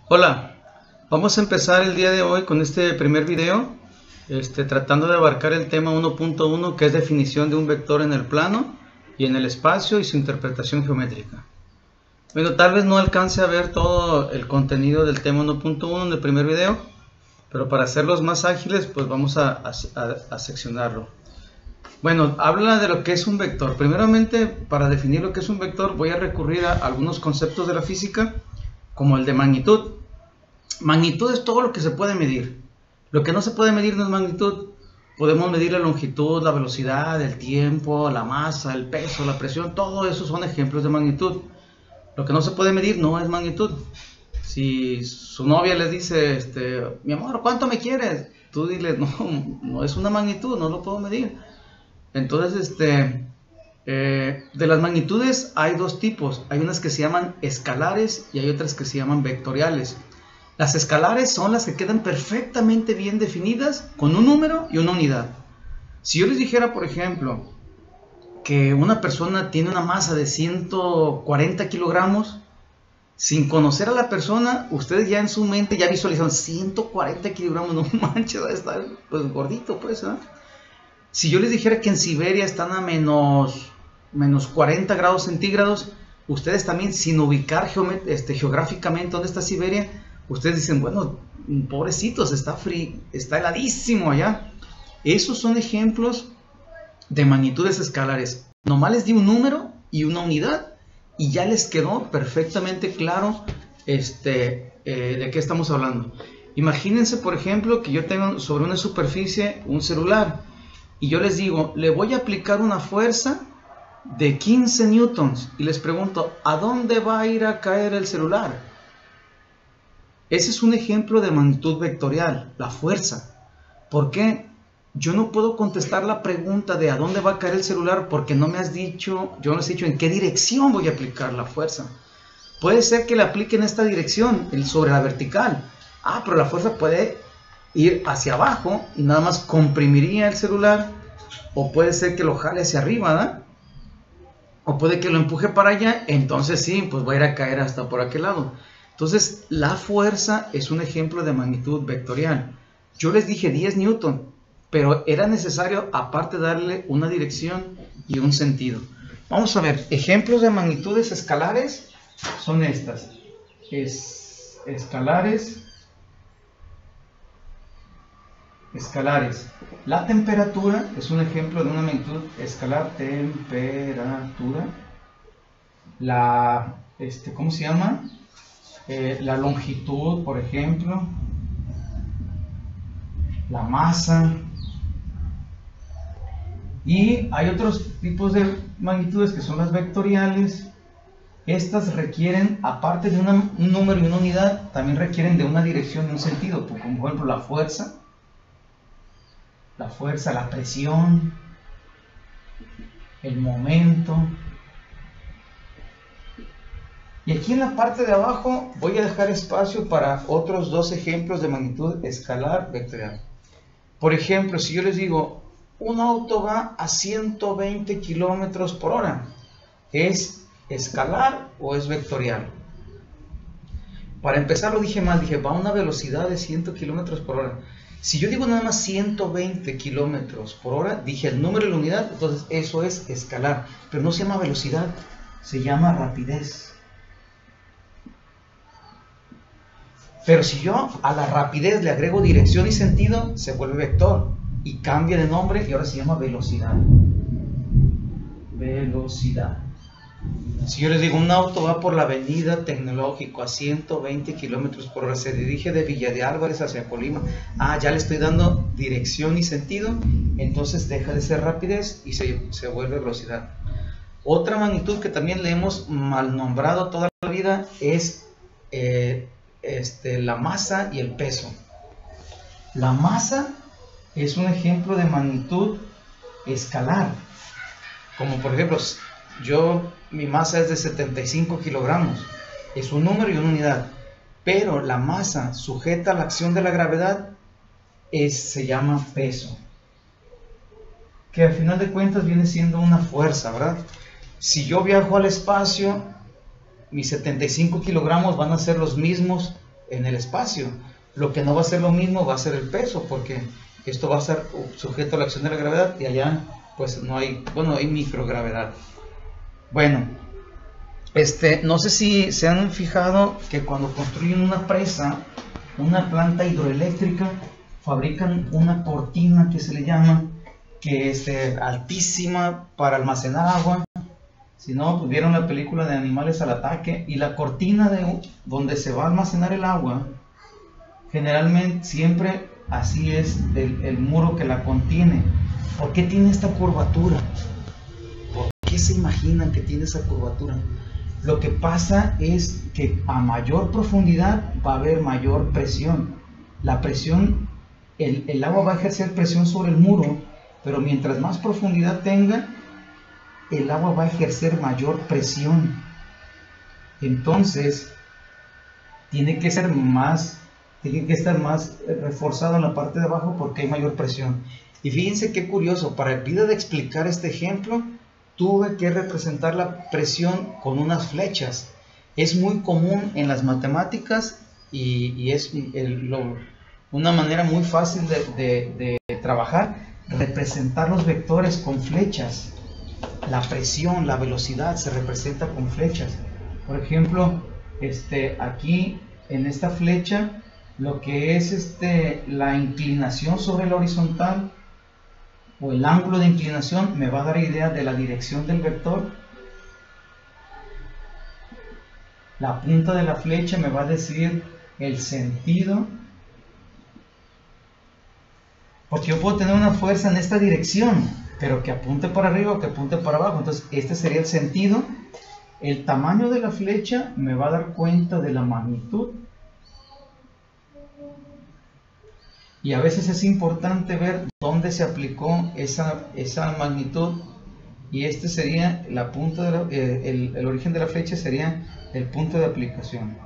Hola, vamos a empezar el día de hoy con este primer video, tratando de abarcar el tema 1.1, que es definición de un vector en el plano y en el espacio y su interpretación geométrica. Bueno, tal vez no alcance a ver todo el contenido del tema 1.1 en el primer video, pero para hacerlos más ágiles, pues vamos a seccionarlo. Bueno, habla de lo que es un vector. Primeramente, para definir lo que es un vector, voy a recurrir a algunos conceptos de la física, como el de magnitud. Magnitud es todo lo que se puede medir. Lo que no se puede medir no es magnitud. Podemos medir la longitud, la velocidad, el tiempo, la masa, el peso, la presión. Todo eso son ejemplos de magnitud. Lo que no se puede medir no es magnitud. Si su novia les dice, mi amor, ¿cuánto me quieres? Tú dile, no es una magnitud, no lo puedo medir. Entonces, de las magnitudes hay dos tipos. Hay unas que se llaman escalares y hay otras que se llaman vectoriales. Las escalares son las que quedan perfectamente bien definidas con un número y una unidad. Si yo les dijera, por ejemplo, que una persona tiene una masa de 140 kilogramos, sin conocer a la persona, ustedes ya en su mente ya visualizan 140 kilogramos, no manches, va a estar pues gordito, pues, ¿eh? Si yo les dijera que en Siberia están a menos 40 grados centígrados, ustedes también, sin ubicar geográficamente dónde está Siberia, ustedes dicen, bueno, pobrecitos, está frío, está heladísimo allá. Esos son ejemplos de magnitudes escalares. Nomás les di un número y una unidad y ya les quedó perfectamente claro de qué estamos hablando. Imagínense, por ejemplo, que yo tengo sobre una superficie un celular y yo les digo, le voy a aplicar una fuerza de 15 newtons y les pregunto, ¿a dónde va a ir a caer el celular? Ese es un ejemplo de magnitud vectorial, la fuerza. ¿Por qué? Yo no puedo contestar la pregunta de a dónde va a caer el celular porque no me has dicho, yo no les he dicho en qué dirección voy a aplicar la fuerza. Puede ser que le aplique en esta dirección, sobre la vertical. Pero la fuerza puede ir hacia abajo y nada más comprimiría el celular, o puede ser que lo jale hacia arriba, ¿verdad? O puede que lo empuje para allá, entonces sí, pues va a ir a caer hasta por aquel lado. Entonces, la fuerza es un ejemplo de magnitud vectorial. Yo les dije 10 newton, pero era necesario aparte darle una dirección y un sentido. Vamos a ver, ejemplos de magnitudes escalares son estas. Escalares. La temperatura es un ejemplo de una magnitud escalar, temperatura. ¿Cómo se llama? La longitud, por ejemplo, la masa. Y hay otros tipos de magnitudes que son las vectoriales. Estas requieren, aparte de un número y una unidad, también requieren de una dirección y un sentido, como por ejemplo la fuerza, la presión, el momento. Y aquí en la parte de abajo voy a dejar espacio para otros dos ejemplos de magnitud escalar vectorial. Por ejemplo, si yo les digo, un auto va a 120 kilómetros por hora, ¿es escalar o es vectorial? Para empezar lo dije mal, dije va a una velocidad de 100 kilómetros por hora. Si yo digo nada más 120 kilómetros por hora, dije el número y la unidad, entonces eso es escalar. Pero no se llama velocidad, se llama rapidez. Pero si yo a la rapidez le agrego dirección y sentido, se vuelve vector y cambia de nombre y ahora se llama velocidad. Velocidad. Si yo les digo un auto va por la avenida Tecnológico a 120 kilómetros por hora, se dirige de Villa de Álvarez hacia Colima. Ya le estoy dando dirección y sentido, entonces deja de ser rapidez y se vuelve velocidad. Otra magnitud que también le hemos mal nombrado toda la vida es la masa y el peso. La masa es un ejemplo de magnitud escalar, como por ejemplo mi masa es de 75 kilogramos, es un número y una unidad, pero la masa sujeta a la acción de la gravedad se llama peso, que al final de cuentas viene siendo una fuerza, ¿verdad? Si yo viajo al espacio, mis 75 kilogramos van a ser los mismos en el espacio. Lo que no va a ser lo mismo va a ser el peso, porque esto va a estar sujeto a la acción de la gravedad y allá pues no hay, bueno, hay microgravedad. Bueno, no sé si se han fijado que cuando construyen una presa, una planta hidroeléctrica, fabrican una cortina que se le llama, que es altísima para almacenar agua. Si no, pues vieron la película de Animales al Ataque, y la cortina donde se va a almacenar el agua, generalmente siempre así es el muro que la contiene. ¿Por qué tiene esta curvatura? ¿Por qué se imaginan que tiene esa curvatura? Lo que pasa es que a mayor profundidad va a haber mayor presión. La presión, el agua va a ejercer presión sobre el muro, pero mientras más profundidad tenga, el agua va a ejercer mayor presión. Entonces, tiene que estar más reforzado en la parte de abajo porque hay mayor presión. Y fíjense qué curioso, para el video de explicar este ejemplo, tuve que representar la presión con unas flechas. Es muy común en las matemáticas y es una manera muy fácil de trabajar, representar los vectores con flechas. La presión, la velocidad se representa con flechas. Por ejemplo, aquí en esta flecha, lo que es la inclinación sobre la horizontal o el ángulo de inclinación me va a dar idea de la dirección del vector. La punta de la flecha me va a decir el sentido, porque yo puedo tener una fuerza en esta dirección, pero que apunte para arriba o que apunte para abajo. Entonces este sería el sentido. El tamaño de la flecha me va a dar cuenta de la magnitud, y a veces es importante ver dónde se aplicó esa magnitud, y sería la punta el origen de la flecha sería el punto de aplicación.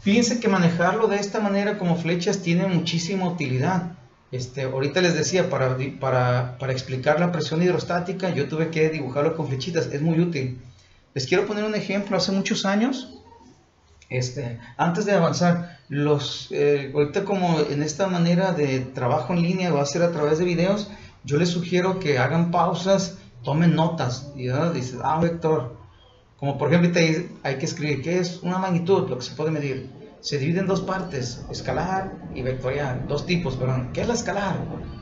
Fíjense que manejarlo de esta manera como flechas tiene muchísima utilidad. Ahorita les decía, para explicar la presión hidrostática yo tuve que dibujarlo con flechitas, es muy útil. Les quiero poner un ejemplo. Hace muchos años, antes de avanzar, ahorita como en esta manera de trabajo en línea va a ser a través de videos, yo les sugiero que hagan pausas, tomen notas, y dices, un vector, como por ejemplo hay que escribir qué es una magnitud, lo que se puede medir. Se divide en dos partes, escalar y vectorial, dos tipos, perdón. ¿Qué es la escalar?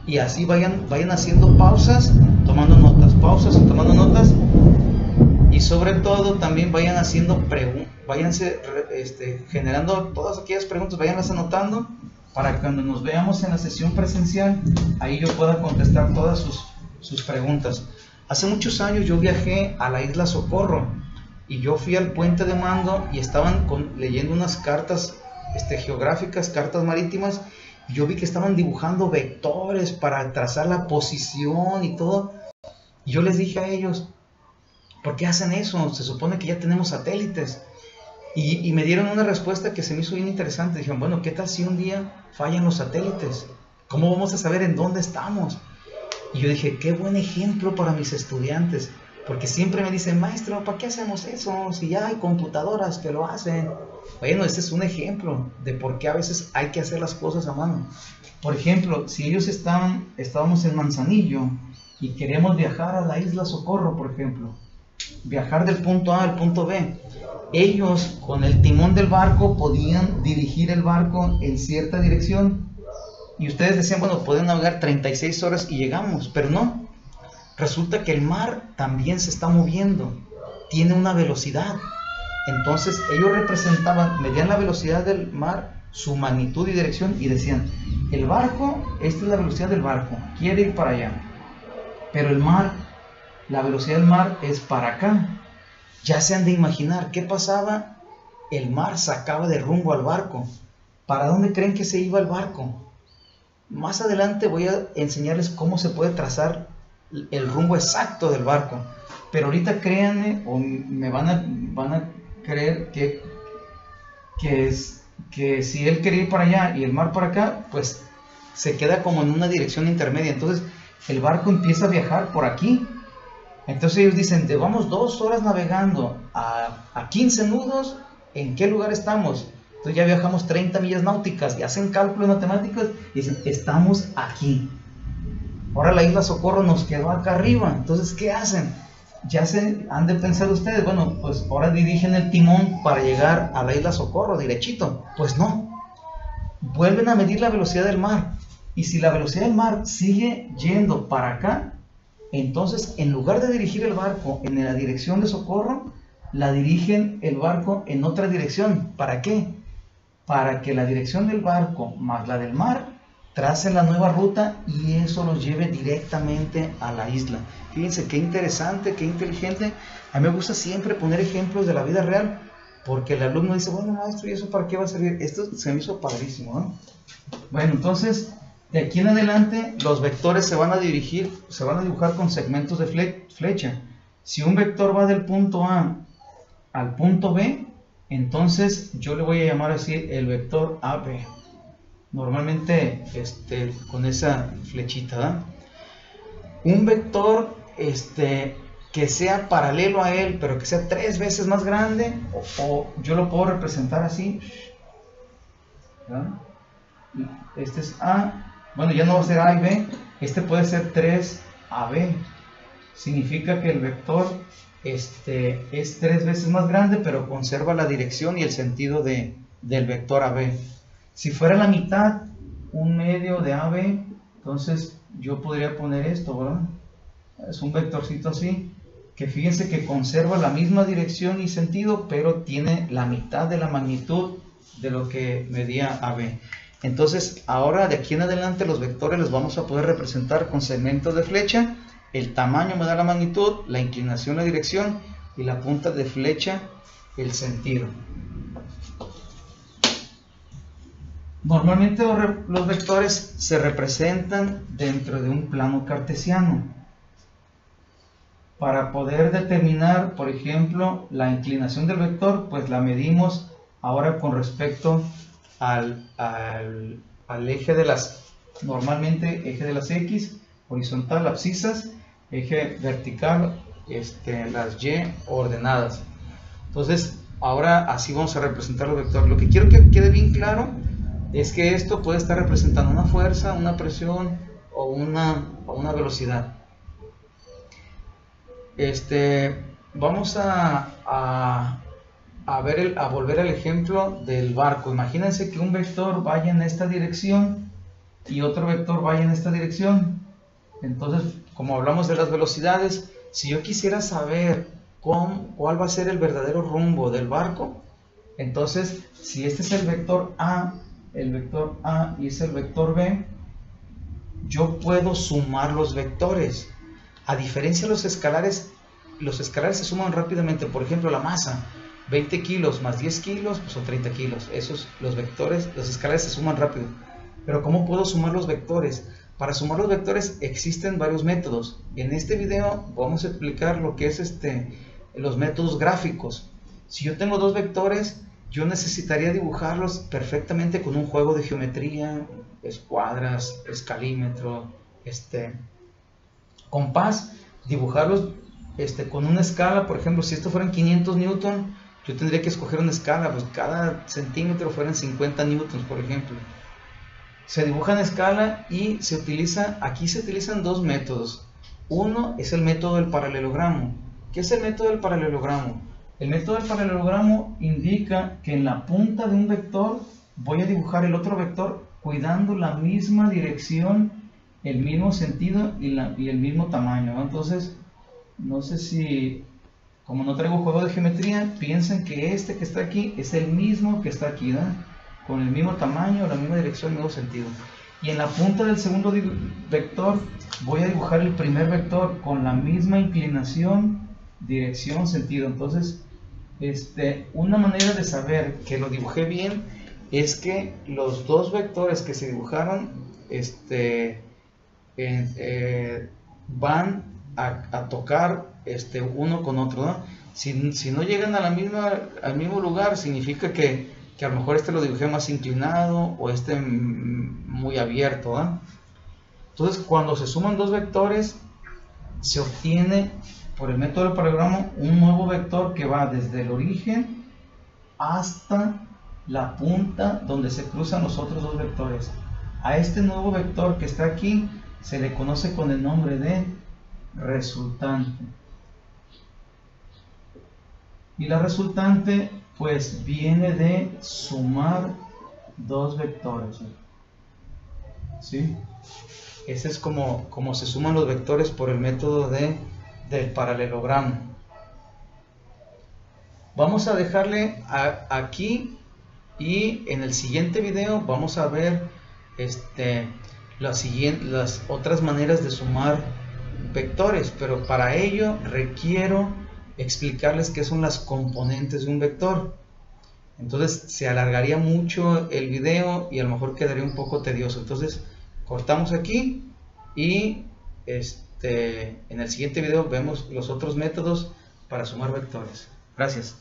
Y así vayan haciendo pausas, tomando notas, pausas y tomando notas. Y sobre todo también vayan haciendo preguntas, váyanse generando todas aquellas preguntas, váyanlas anotando para que cuando nos veamos en la sesión presencial, ahí yo pueda contestar todas sus preguntas. Hace muchos años yo viajé a la isla Socorro y yo fui al puente de mando y estaban leyendo unas cartas geográficas, cartas marítimas, y yo vi que estaban dibujando vectores para trazar la posición y todo. Y yo les dije a ellos, ¿por qué hacen eso? Se supone que ya tenemos satélites. Y me dieron una respuesta que se me hizo bien interesante. Dijeron, bueno, ¿qué tal si un día fallan los satélites? ¿Cómo vamos a saber en dónde estamos? Y yo dije, qué buen ejemplo para mis estudiantes, porque siempre me dicen, maestro, ¿para qué hacemos eso? Si ya hay computadoras que lo hacen. Bueno, este es un ejemplo de por qué a veces hay que hacer las cosas a mano. Por ejemplo, si ellos estábamos en Manzanillo y queremos viajar a la isla Socorro, por ejemplo, viajar del punto A al punto B, ellos con el timón del barco podían dirigir el barco en cierta dirección, y ustedes decían, bueno, pueden navegar 36 horas y llegamos, pero no. Resulta que el mar también se está moviendo, tiene una velocidad. Entonces ellos medían la velocidad del mar, su magnitud y dirección, y decían, el barco, esta es la velocidad del barco, quiere ir para allá, pero el mar, la velocidad del mar es para acá. Ya se han de imaginar qué pasaba. El mar sacaba de rumbo al barco. ¿Para dónde creen que se iba el barco? Más adelante voy a enseñarles cómo se puede trazar el rumbo exacto del barco, pero ahorita créanme o me van a creer que si él quería ir para allá y el mar para acá, pues se queda como en una dirección intermedia. Entonces el barco empieza a viajar por aquí, Entonces ellos dicen, llevamos 2 horas navegando a 15 nudos, ¿en qué lugar estamos? Entonces ya viajamos 30 millas náuticas y hacen cálculos matemáticos y dicen, estamos aquí. Ahora la isla Socorro nos quedó acá arriba. Entonces, ¿qué hacen? Ya se han de pensar ustedes, bueno, pues ahora dirigen el timón para llegar a la isla Socorro, derechito. Pues no. Vuelven a medir la velocidad del mar. Y si la velocidad del mar sigue yendo para acá, entonces en lugar de dirigir el barco en la dirección de Socorro, la dirigen el barco en otra dirección. ¿Para qué? Para que la dirección del barco más la del mar tracen la nueva ruta y eso los lleve directamente a la isla. Fíjense qué interesante, qué inteligente. A mí me gusta siempre poner ejemplos de la vida real, porque el alumno dice, bueno maestro, ¿y eso para qué va a servir? Esto se me hizo padrísimo, ¿no? Bueno, entonces de aquí en adelante los vectores se van a dibujar con segmentos de flecha. Si un vector va del punto A al punto B, entonces yo le voy a llamar así el vector AB. Normalmente con esa flechita, ¿verdad? Un vector que sea paralelo a él, pero que sea 3 veces más grande, o yo lo puedo representar así, ¿verdad? Este es A, bueno, ya no va a ser A y B, puede ser 3AB. Significa que el vector es 3 veces más grande, pero conserva la dirección y el sentido del vector AB. Si fuera la mitad, 1/2 de AB, entonces yo podría poner esto, ¿verdad? Es un vectorcito así, que fíjense que conserva la misma dirección y sentido, pero tiene la mitad de la magnitud de lo que medía AB. Entonces, ahora de aquí en adelante los vectores los vamos a poder representar con segmentos de flecha. El tamaño me da la magnitud, la inclinación la dirección y la punta de flecha el sentido. Normalmente los vectores se representan dentro de un plano cartesiano. Para poder determinar, por ejemplo, la inclinación del vector, pues la medimos ahora con respecto al eje de normalmente eje de las X, horizontal, abscisas, eje vertical, las Y ordenadas. Entonces, ahora así vamos a representar los vectores. Lo que quiero que quede bien claro es que esto puede estar representando una fuerza, una presión o una velocidad. Vamos a volver al ejemplo del barco. Imagínense que un vector vaya en esta dirección y otro vector vaya en esta dirección. Entonces, como hablamos de las velocidades, si yo quisiera saber cuál va a ser el verdadero rumbo del barco, entonces si este es el vector A y es el vector B, yo puedo sumar los vectores. A diferencia de los escalares se suman rápidamente. Por ejemplo, la masa, 20 kilos más 10 kilos, pues son 30 kilos. Los escalares se suman rápido. Pero ¿cómo puedo sumar los vectores? Para sumar los vectores existen varios métodos. En este video vamos a explicar lo que es los métodos gráficos. Si yo tengo 2 vectores, yo necesitaría dibujarlos perfectamente con un juego de geometría, escuadras, escalímetro, compás, dibujarlos con una escala. Por ejemplo, si esto fueran 500 newton, yo tendría que escoger una escala, pues cada centímetro fueran 50 newtons, por ejemplo. Se dibuja en escala y aquí se utilizan 2 métodos. Uno es el método del paralelogramo. ¿Qué es el método del paralelogramo? El método del paralelogramo indica que en la punta de un vector voy a dibujar el otro vector cuidando la misma dirección, el mismo sentido y el mismo tamaño, ¿no? Entonces, no sé si, como no traigo juego de geometría, piensen que que está aquí es el mismo que está aquí, ¿no? Con el mismo tamaño, la misma dirección, el mismo sentido. Y en la punta del segundo vector voy a dibujar el primer vector con la misma inclinación, dirección, sentido. Entonces, una manera de saber que lo dibujé bien es que los 2 vectores que se dibujaron van a tocar uno con otro, ¿no? Si no llegan al mismo lugar, significa que a lo mejor lo dibujé más inclinado o muy abierto, ¿eh? Entonces, cuando se suman 2 vectores, se obtiene por el método del paralelogramo un nuevo vector que va desde el origen hasta la punta donde se cruzan los otros dos vectores. A este nuevo vector que está aquí se le conoce con el nombre de resultante. Y la resultante pues viene de sumar dos vectores. ¿Sí? Ese es como se suman los vectores por el método del paralelogramo. Vamos a dejarle aquí, y en el siguiente video vamos a ver las otras maneras de sumar vectores, pero para ello requiero explicarles qué son las componentes de un vector. Entonces se alargaría mucho el video y a lo mejor quedaría un poco tedioso. Entonces cortamos aquí y en el siguiente video vemos los otros métodos para sumar vectores. Gracias.